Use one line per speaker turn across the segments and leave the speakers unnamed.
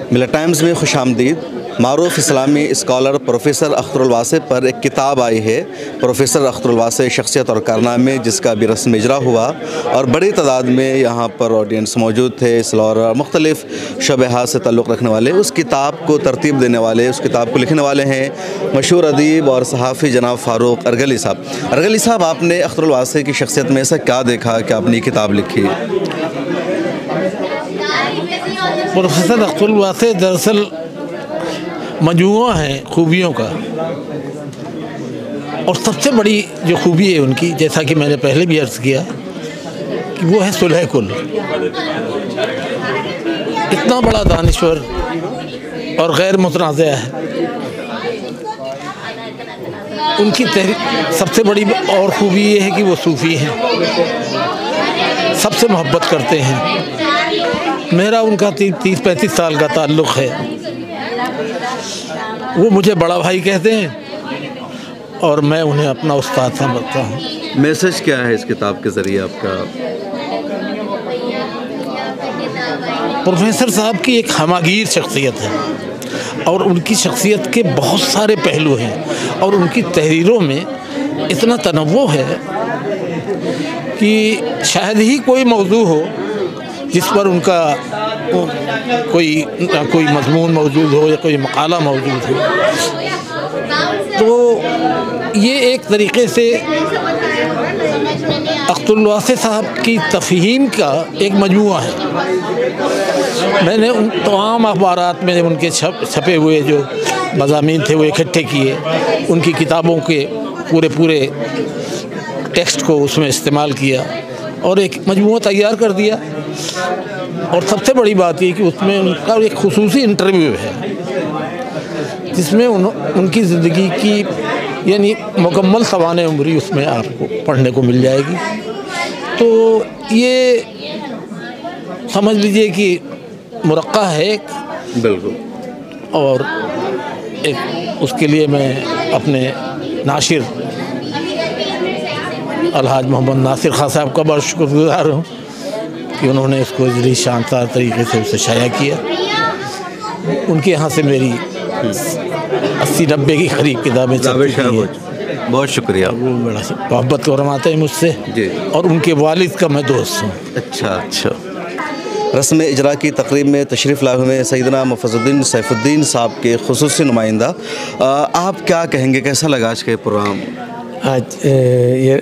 मिल्लत times में खुशामदीद। मारूफ इस्लामी scholar professor Akhtarul वासे पर एक किताब आई है, प्रोफ़ेसर अख्तरुल वासे शख्सियत और कारनामे, जिसका भी रस्म इजरा हुआ और बड़ी तादाद में यहाँ पर ऑडियंस मौजूद थे और मुख्तलिफ़ शोबहात से ताल्लुक़ रखने वाले। उस किताब को तरतीब देने वाले, उस किताब को लिखने वाले हैं मशहूर अदीब और सहाफ़ी जनाब फ़ारूक अर्गली साहब। अर्गली साहब, आपने अख्तरुल वासे की शख्सियत में ऐसा क्या देखा कि आपने किताब लिखी?
प्रोफ़ेसर अख्तरुल वासे दरअसल मजमूआ है खूबियों का, और सबसे बड़ी जो खूबी है उनकी, जैसा कि मैंने पहले भी अर्ज़ किया, कि वो है सुलह कुल। इतना बड़ा दानिश्वर और गैर मुतनाज़ है। उनकी सबसे बड़ी और खूबी ये है कि वो सूफ़ी हैं, सबसे मोहब्बत करते हैं। मेरा उनका 30-35 साल का ताल्लुक़ है। वो मुझे बड़ा भाई कहते हैं और मैं उन्हें अपना उस्ताद समझता हूँ।
मैसेज क्या है इस किताब के ज़रिए आपका?
प्रोफेसर साहब की एक हमागीर शख्सियत है और उनकी शख्सियत के बहुत सारे पहलू हैं और उनकी तहरीरों में इतना तनव्वुह है कि शायद ही कोई मौजू हो जिस पर उनका कोई मज़मून मौजूद हो या कोई मकाला मौजूद हो। तो ये एक तरीक़े से अख्तरुल वासे साहब की तफ़हीम का एक मजमूआ है। मैंने उन तमाम अखबारात में उनके छपे हुए जो मज़ामीन थे वो इकट्ठे किए, उनकी किताबों के पूरे टेक्स्ट को उसमें इस्तेमाल किया और एक मजमूआ तैयार कर दिया। और सबसे बड़ी बात ये कि उसमें उनका एक खुसूसी इंटरव्यू है जिसमें उनकी ज़िंदगी की यानी मुकम्मल सवाने उम्री उसमें आपको पढ़ने को मिल जाएगी। तो ये समझ लीजिए कि मुरक्का है एक,
बिल्कुल।
और एक उसके लिए मैं अपने नाशिर अलहाज मोहम्मद नासिर खां साहब का बहुत शुक्रगुज़ार हूँ कि उन्होंने इसको इतनी शानदार तरीके से उसे शाया किया। उनके यहाँ से मेरी 80-90 की करीब किताबें चलती हैं।
बहुत शुक्रिया।
वो बड़ा मोहब्बत को रमाते हैं मुझसे जी, और उनके वालिद का मैं दोस्त हूँ।
अच्छा। रस्म इजरा की तकरीब में तशरीफ़ लाए हुए सैयदना मुफज्जल सैफुद्दीन साहब के खुसूसी नुमाइंदा, आप क्या कहेंगे, कैसा लगा आज का प्रोग्राम?
आज ये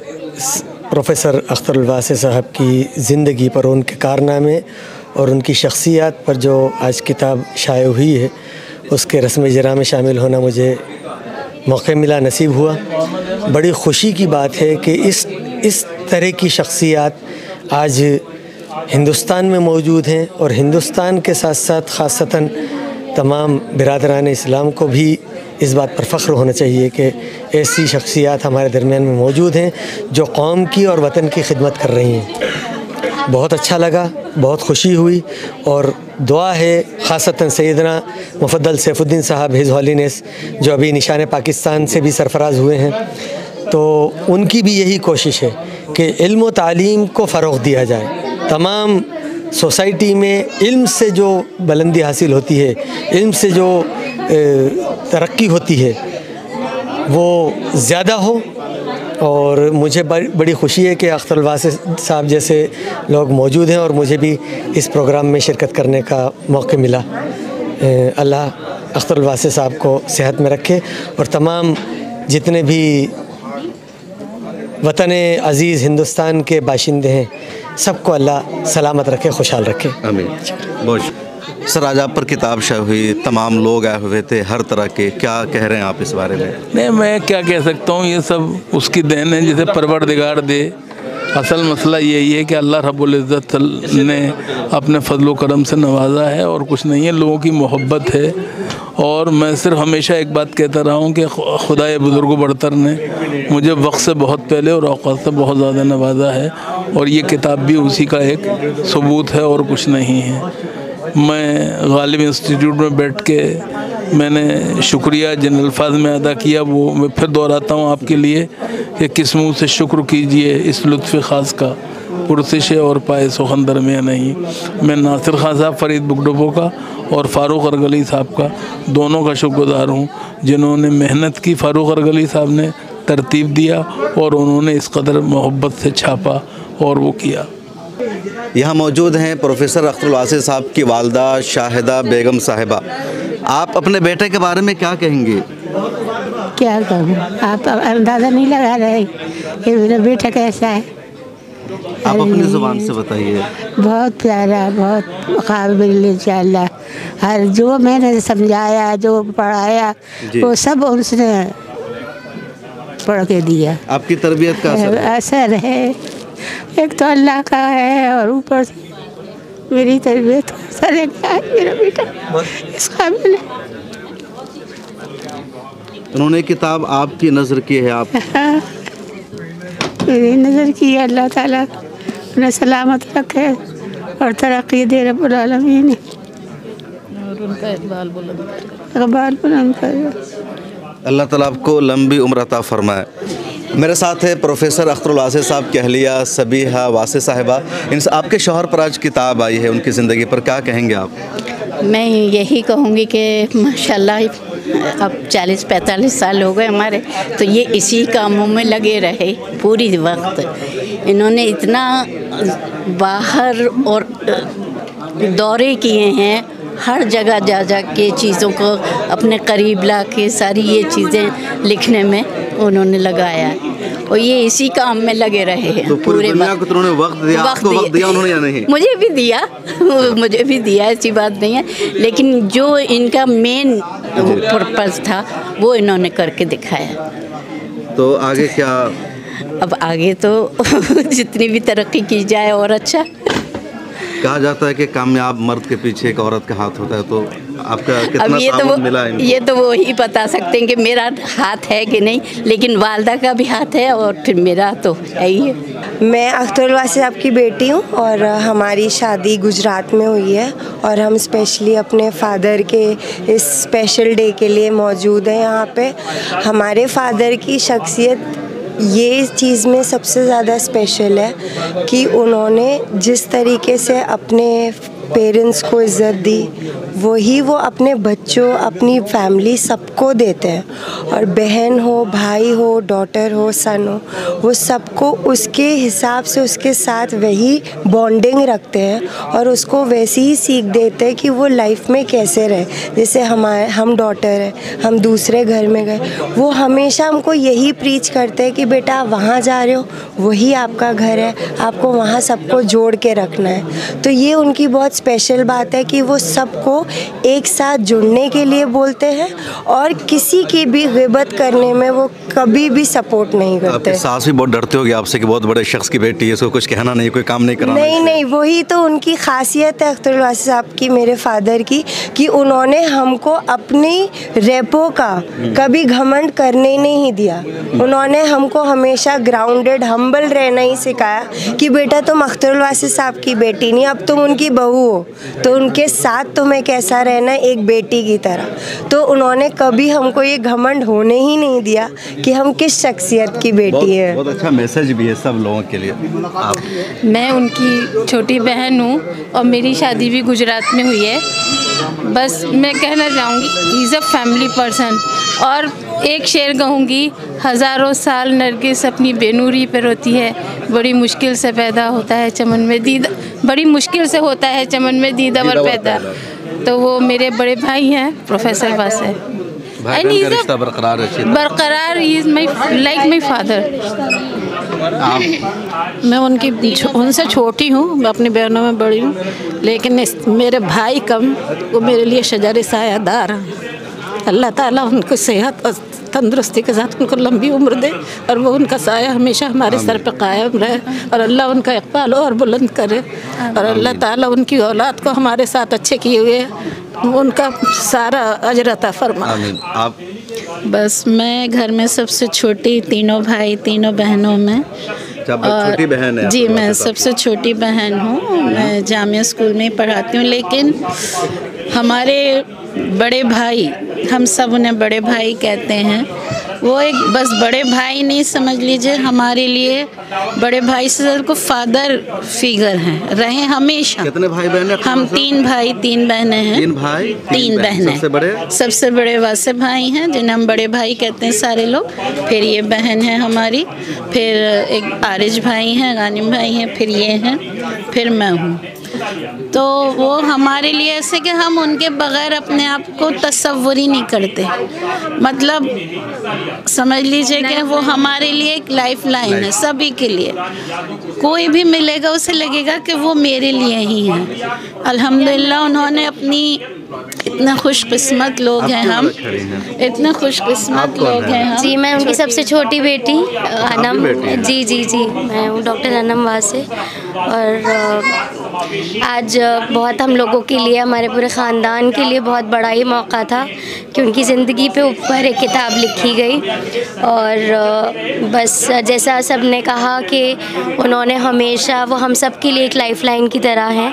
प्रोफ़ेसर अख्तरुल वासे साहब की ज़िंदगी पर, उनके कारनामे और उनकी शख्सियत पर जो आज किताब शाये हुई है, उसके रस्म इजरा में शामिल होना मुझे मौक़ा मिला, नसीब हुआ। बड़ी ख़ुशी की बात है कि इस तरह की शख्सियत आज हिंदुस्तान में मौजूद हैं और हिंदुस्तान के साथ साथ ख़ासतन तमाम बिरादरान इस्लाम को भी इस बात पर फ़ख्र होना चाहिए कि ऐसी शख्सियत हमारे दरमियान में मौजूद हैं जो कौम की और वतन की खिदमत कर रही हैं। बहुत अच्छा लगा, बहुत खुशी हुई और दुआ है ख़ासतन सैयदना मुफद्दल सैफुद्दीन साहब हिज़ हॉलीनेस जो अभी निशान पाकिस्तान से भी सरफराज हुए हैं, तो उनकी भी यही कोशिश है कि इल्म व तालीम को फ़रोग़ दिया जाए। तमाम सोसाइटी में इल्म से जो बुलंदी हासिल होती है, इल्म से जो तरक्की होती है, वो ज़्यादा हो। और मुझे बड़ी ख़ुशी है कि अख्तरुल वासे साहब जैसे लोग मौजूद हैं और मुझे भी इस प्रोग्राम में शिरकत करने का मौका मिला। अल्लाह अख्तरुल वासे साहब को सेहत में रखे और तमाम जितने भी वतन अज़ीज़ हिंदुस्तान के बाशिंदे हैं सबको अल्लाह सलामत रखे, खुशहाल रखे।
आमीन। बहुत सर, आज आप पर किताब शाये हुई, तमाम लोग आए हुए थे हर तरह के, क्या कह रहे हैं आप इस बारे में?
नहीं, मैं क्या कह सकता हूँ, ये सब उसकी देन है जिसे परवरदिगार दे। असल मसला यही है कि अल्लाह रब्बुल इज़्ज़त ने अपने फजल करम से नवाजा है और कुछ नहीं है, लोगों की मोहब्बत है। और मैं सिर्फ हमेशा एक बात कहता रहा हूँ कि खुदाए बुज़ुर्ग बरतर ने मुझे वक्त से बहुत पहले और औक़ात से बहुत ज़्यादा नवाजा है और ये किताब भी उसी का एक सबूत है और कुछ नहीं है। मैं गालिब इंस्टीट्यूट में बैठ के मैंने शुक्रिया जिन अल्फाज में अदा किया वो मैं फिर दोहराता हूँ आपके लिए कि किस मुँह से शुक्र कीजिए इस लुत्फ़ ख़ास का पुरसिश और पाए सुखन दरमिया नहीं। मैं नासिर खान साहब फरीद बुकडोपो का और फ़ारूक अरगली साहब का दोनों का शुक्रगुज़ार हूँ, जिन्होंने मेहनत की। फ़ारूक अरगली साहब ने तरतीब दिया और उन्होंने इस कदर मोहब्बत से छापा और वो किया।
यहाँ मौजूद हैं प्रोफेसर अख्तरुल वासी साहब की वालदा शाहिदा बेगम साहिबा। आप अपने बेटे के बारे में क्या कहेंगे?
क्या कहूँ, आप अंदाज़ा नहीं लगा रहे कि मेरा बेटा कैसा है।
आप अपनी ज़ुबान से बताइए।
बहुत प्यारा, बहुत काबिल इंशाअल्लाह। हर जो मैंने समझाया, जो पढ़ाया, वो सब उसने पढ़ के दिया।
आपकी तरबियत का
असर है, एक तो अल्लाह का है और ऊपर से मेरी तरबियत का असर है। क्या है मेरा बेटा इस काबिल है।
उन्होंने किताब आपकी नज़र की है। आप
मेरी नज़र की है। अल्लाह ताला उन्हें सलामत रखे और तरक्की दे रब्बुल आलमीन, और उनका इकबाल बुलंद करे।
अल्लाह ताला आपको लंबी उम्र अता फरमाए। मेरे साथ है प्रोफेसर अख्तरुल वासी साहब की अहलिया सबीहा वासी साहिबा। इनसे आपके शौहर पर आज किताब आई है, उनकी ज़िंदगी पर क्या कहेंगे आप?
मैं यही कहूँगी कि माशाल्लाह अब 40-45 साल हो गए हमारे, तो ये इसी कामों में लगे रहे पूरी वक्त। इन्होंने इतना बाहर और दौरे किए हैं, हर जगह जा जा के चीज़ों को अपने करीब ला के सारी ये चीज़ें लिखने में उन्होंने लगाया है, और ये इसी काम में लगे रहे हैं।
तो पूरी दुनिया को उन्होंने वक्त दिया, आपको वक्त दिया उन्होंने या नहीं?
मुझे भी दिया, ऐसी बात नहीं है, लेकिन जो इनका मेन पर्पस था वो इन्होंने करके दिखाया।
तो आगे क्या?
अब आगे तो जितनी भी तरक्की की जाए और अच्छा।
कहा जाता है कि कामयाब मर्द के पीछे एक औरत का हाथ होता है, तो आपका कितना ताउन मिला इनको?
ये तो वो ही बता सकते हैं कि मेरा हाथ है कि नहीं, लेकिन वालदा का भी हाथ है और फिर मेरा तो है ही है।
मैं अख्तरुल वासी साहब की बेटी हूँ और हमारी शादी गुजरात में हुई है, और हम स्पेशली अपने फादर के इस स्पेशल डे के लिए मौजूद हैं यहाँ पे। हमारे फादर की शख्सियत ये चीज़ में सबसे ज़्यादा स्पेशल है कि उन्होंने जिस तरीके से अपने पेरेंट्स को इज़्ज़त दी, वही वो अपने बच्चों, अपनी फैमिली सबको देते हैं। और बहन हो, भाई हो, डॉटर हो, सन हो, वो सबको उसके हिसाब से उसके साथ वही बॉन्डिंग रखते हैं और उसको वैसी ही सीख देते हैं कि वो लाइफ में कैसे रहे। जैसे हम डॉटर हैं, हम दूसरे घर में गए, वो हमेशा हमको यही प्रीच करते हैं कि बेटा वहाँ जा रहे हो, वही आपका घर है, आपको वहाँ सबको जोड़ के रखना है। तो ये उनकी बहुत स्पेशल बात है कि वो सबको एक साथ जुड़ने के लिए बोलते हैं, और किसी की भी गिबत करने में वो कभी भी सपोर्ट नहीं करते।
आपकी सास भी बहुत डरते होगी आपसे कि बहुत बड़े शख्स की बेटी है, इसको कुछ कहना नहीं, कोई काम नहीं कराना।
नहीं, वही तो उनकी खासियत है अख्तरुल वासी साहब की, मेरे फादर की, कि उन्होंने हमको अपनी रेपो का कभी घमंड करने नहीं दिया। उन्होंने हमको हमेशा ग्राउंडेड, हम्बल रहना ही सिखाया कि बेटा तुम अख्तरुल वासी साहब की बेटी नहीं, अब तुम उनकी बहू हो, तो उनके साथ तुम्हें कैसा रहना है, एक बेटी की तरह। तो उन्होंने कभी हमको ये घमंड होने ही नहीं दिया कि हम किस शख्सियत की बेटी है।
बहुत अच्छा मैसेज भी है सब लोगों के लिए। आप?
मैं उनकी छोटी बहन हूँ और मेरी शादी भी गुजरात में हुई है। बस मैं कहना चाहूँगी, he is a family person. और एक शेर कहूँगी, हज़ारों साल नरगिस अपनी बेनूरी पर रोती है, बड़ी मुश्किल से पैदा होता है चमन में दीदा, बड़ी मुश्किल से होता है चमन में दीदावर पैदा। तो वो मेरे बड़े भाई हैं प्रोफेसर वासी,
रिश्ता
बरकरार। Is my like my father.
मैं उनसे छोटी हूँ, मैं अपनी बहनों में बड़ी हूँ, लेकिन मेरे भाई कम, वो मेरे लिए शजर सायादार हैं। अल्लाह ताला उनको सेहत और तंदुरुस्ती के साथ उनको लंबी उम्र दे, और वो उनका साया हमेशा हमारे सर पे कायम रहे, और अल्लाह उनका इकबाल और बुलंद करे, और अल्लाह ताला उनकी औलाद को हमारे साथ अच्छे किए हुए उनका सारा अजर अता फरमाए।
आप?
बस मैं घर में सबसे छोटी, तीनों भाई तीनों बहनों में।
छोटी बहन है?
जी, मैं सबसे छोटी बहन हूँ। मैं जामिया स्कूल में पढ़ाती हूँ, लेकिन हमारे बड़े भाई, हम सब उन्हें बड़े भाई कहते हैं,
वो एक बस बड़े भाई नहीं समझ लीजिए, हमारे लिए बड़े भाई से को फादर फिगर हैं, रहे हमेशा।
कितने भाई बहन हैं?
हम 3 भाई 3 बहनें हैं।
3 भाई
3 बहनें। सबसे बड़े वासे भाई हैं जिन्हें हम बड़े भाई कहते हैं सारे लोग। फिर ये बहन है हमारी, फिर एक आरिज भाई हैं, गानिम भाई हैं, फिर ये हैं, फिर मैं हूँ। तो वो हमारे लिए ऐसे कि हम उनके बगैर अपने आप को तसव्वुर ही नहीं करते। मतलब समझ लीजिए कि वो हमारे लिए एक लाइफ लाइन है सभी के लिए। कोई भी मिलेगा उसे लगेगा कि वो मेरे लिए ही है। अल्हम्दुलिल्लाह उन्होंने अपनी, इतना खुशकिस्मत लोग हैं हम, इतने खुशकिस्मत लोग हैं हम।
जी मैं उनकी सबसे छोटी बेटी अनम। जी जी जी मैं हूँ डॉक्टर अनम वासे। और आज बहुत हम लोगों के लिए, हमारे पूरे ख़ानदान के लिए बहुत बड़ा ही मौका था कि उनकी ज़िंदगी पे ऊपर एक किताब लिखी गई। और बस जैसा सब ने कहा कि उन्होंने हमेशा, वो हम सब के लिए एक लाइफ लाइन की तरह हैं।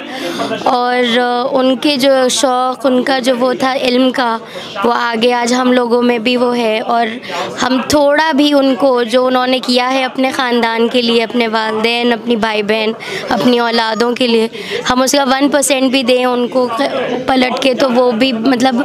और उनके जो शौक़, उनका जो वो था इल्म का, वो आगे आज हम लोगों में भी वो है। और हम थोड़ा भी उनको, जो उन्होंने किया है अपने ख़ानदान के लिए, अपने वालिदैन, अपनी भाई बहन, अपनी औलादों के लिए, हम उसका 1% भी दें उनको पलट के, तो वो भी मतलब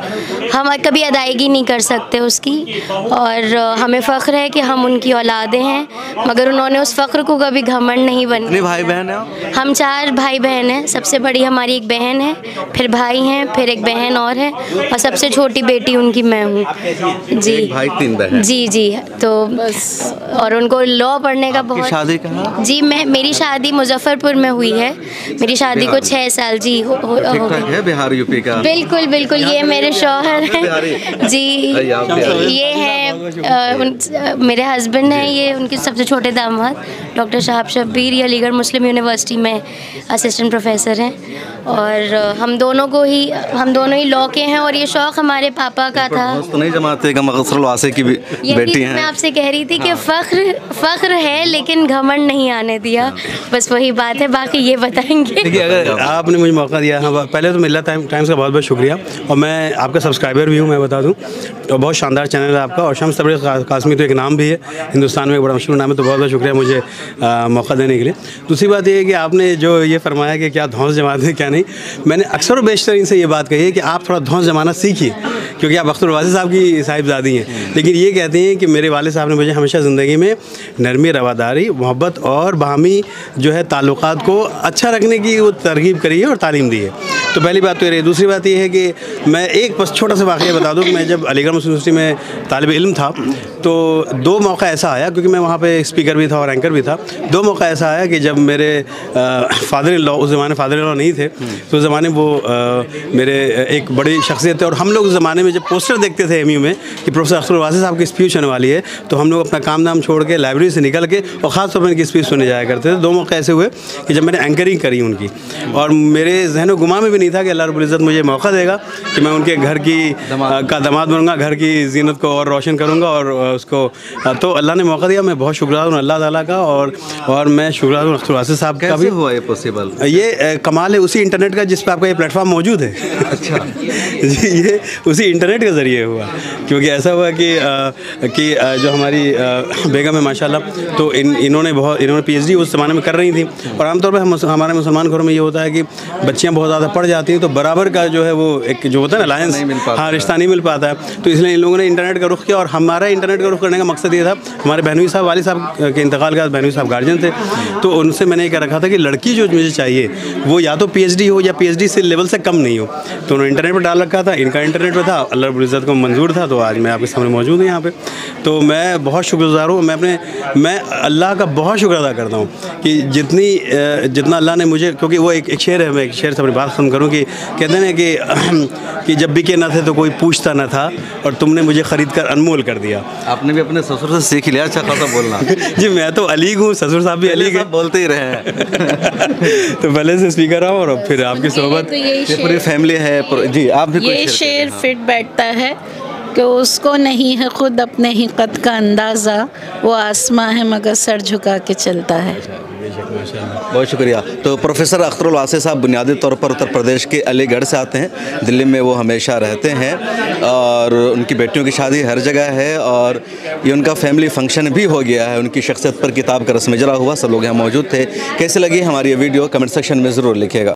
हम कभी अदायगी नहीं कर सकते उसकी। और हमें फ़ख्र है कि हम उनकी औलादें हैं, मगर उन्होंने उस फ़ख्र को कभी घमंड नहीं बने।
कितने भाई बहन हैं?
हम 4 भाई बहन हैं। सबसे बड़ी हमारी एक बहन है, फिर भाई हैं, फिर एक बहन और है, और सबसे छोटी बेटी उनकी मैं हूँ। जी
भाई 3 बहन।
जी जी तो बस। और उनको लॉ पढ़ने का बहुत।
शादी कहाँ?
जी मेरी शादी मुजफ्फरपुर में हुई है। मेरी शादी को 6 साल जी हो
है। बिहार यूपी का?
बिल्कुल बिल्कुल। ये मेरे शौहर हैं जी, ये हैं मेरे हस्बैंड हैं, ये उनके सबसे छोटे दामाद डॉक्टर शाहब शब्बीर, ये अलीगढ़ मुस्लिम यूनिवर्सिटी में असिस्टेंट प्रोफेसर हैं। और हम दोनों ही लॉ के हैं। और ये शौक़ हमारे पापा का था।
तो नहीं जमाते कि अख्तरुल वासे की बेटी हैं?
मैं आपसे कह रही थी कि फ़ख्र है लेकिन घमंड नहीं आने दिया, बस वही बात है। बाकी ये बताएंगे।
देखिए, अगर आपने मुझे मौका दिया, हाँ, पहले तो मिल्लत टाइम्स का बहुत बहुत शुक्रिया। और मैं आपका सब्सक्राइबर भी हूँ, मैं बता दूँ। और बहुत शानदार चैनल है आपका। और शम्स तबरेज़ कासमी तो एक नाम भी है, हिंदुस्तान में एक बड़ा मशहूर नाम है। तो बहुत बहुत शुक्रिया मुझे मौका देने के लिए। दूसरी बात ये है कि आपने जो ये फरमाया कि क्या धौंस जमाते हैं क्या नहीं, मैंने अक्सर बेशतर इनसे ये बात कही है कि आप थोड़ा धौंस जमाना सीखिए, क्योंकि आप अख्तरुल वासे साहब की साहिबजादी हैं। लेकिन ये कहते हैं कि मेरे वाले साहब ने मुझे हमेशा ज़िंदगी में नरमी, रवादारी, मोहब्बत और बाहमी जो है ताल्लुकात को अच्छा रखने की वो तरगीब करी है और तालीम दी है। तो पहली बात तो ये रही। दूसरी बात ये है कि मैं एक बस छोटा सा वाक़या बता दूँ कि मैं जब अलीगढ़ मुस्लिम यूनिवर्सिटी में तालिब इल्म था, तो 2 मौका ऐसा आया, क्योंकि मैं वहाँ पे स्पीकर भी था और एंकर भी था। 2 मौका ऐसा आया कि जब मेरे फादर इन लॉ, उस ज़माने फादर इन लॉ नहीं थे, तो उस ज़माने वो मेरे एक बड़ी शख्सियत थे। और हम लोग उस ज़माने में जब पोस्टर देखते थे एमयू में कि प्रोफेसर अख्तरुल वासे साहब की स्पीच होने वाली है, तो हम लोग अपना काम धाम छोड़ के लाइब्रेरी से निकल के और ख़ास तौर पर उनकी स्पीच सुनने जाया करते थे। 2 मौके ऐसे हुए कि जब मैंने एंकरिंग करी उनकी, और मेरे ज़हन गुमा में भी नहीं था कि अल्लाह रब्बुल इज़्ज़त मुझे मौका देगा कि मैं उनके घर की का दामाद बनूँगा, घर की जीनत को और रोशन करूँगा। और उसको तो अल्लाह ने मौका दिया। मैं बहुत शुक्रगुज़ार हूँ अल्लाह ताला का। और मैं शुक्रगुज़ार हूँ अख्तरुल वासे साहब का भी।
हुआ ये पॉसिबल?
ये कमाल है उसी इंटरनेट का जिस पर आपका ये प्लेटफॉर्म मौजूद है।
अच्छा
जी, ये उसी इंटरनेट के ज़रिए हुआ। क्योंकि ऐसा हुआ कि जो हमारी बेगम है माशाल्लाह, तो इन्होंने PhD उस ज़माने में कर रही थी। और आमतौर पर हमारे मुसलमान घरों में ये होता है कि बच्चियाँ बहुत ज़्यादा पढ़ जाती हैं, तो बराबर का जो है वो एक जो होता है ना अलायंस, हाँ, रिश्ता नहीं मिल पाता है। तो इसलिए इन लोगों ने इंटरनेट का रुख किया। और हमारा इंटरनेट का रुख करने का मकसद ये था, हमारे बहनोई साहब, वाली साहब के इंतकाल के बाद बहनोई साहब गार्जियन थे, तो उनसे मैंने कह रखा था कि लड़की जो मुझे चाहिए वो या तो PhD हो या PhD से लेवल से कम नहीं हो। तो उन्होंने इंटरनेट पर डाल रखा था, इनका इंटरनेट पर था, अल्लाह रब्बुल इज़्ज़त को मंजूर था। तो आज मैं आपके सामने मौजूद हूँ यहाँ पे। तो मैं बहुत शुक्रगुज़ार हूँ। मैं अल्लाह का बहुत शुक्र अदा करता हूँ कि जितना अल्लाह ने मुझे, क्योंकि वो एक शेर है, मैं एक शेर से अपनी बात ख़त्म करूँ कि कहते हैं कि जब बिके न थे तो कोई पूछता न था, और तुमने मुझे ख़रीद कर अनमोल कर दिया।
आपने भी अपने ससुर से सीख लिया अच्छा खासा बोलना।
जी, मैं तो अलीग हूँ, ससुर साहब भी अलीग हैं,
बोलते ही रहे हैं।
तो पहले से स्पीकर रहा और फिर आपकी सोबत
पूरी फैमिली है। जी, आप भी
ये शेर फिट बैठता है कि उसको नहीं है खुद अपने ही कद का अंदाज़ा, वो आसमां है मगर सर झुका के चलता है।
बेशक माशाल्लाह।
बहुत शुक्रिया। तो प्रोफेसर अख्तरुल वासे साहब बुनियादी तौर पर उत्तर प्रदेश के अलीगढ़ से आते हैं, दिल्ली में वो हमेशा रहते हैं और उनकी बेटियों की शादी हर जगह है और ये उनका फैमिली फंक्शन भी हो गया है। उनकी शख्सियत पर किताब का रस्म इजरा हुआ, सब लोग यहाँ मौजूद थे। कैसे लगी हमारी ये वीडियो कमेंट सेक्शन में ज़रूर लिखिएगा।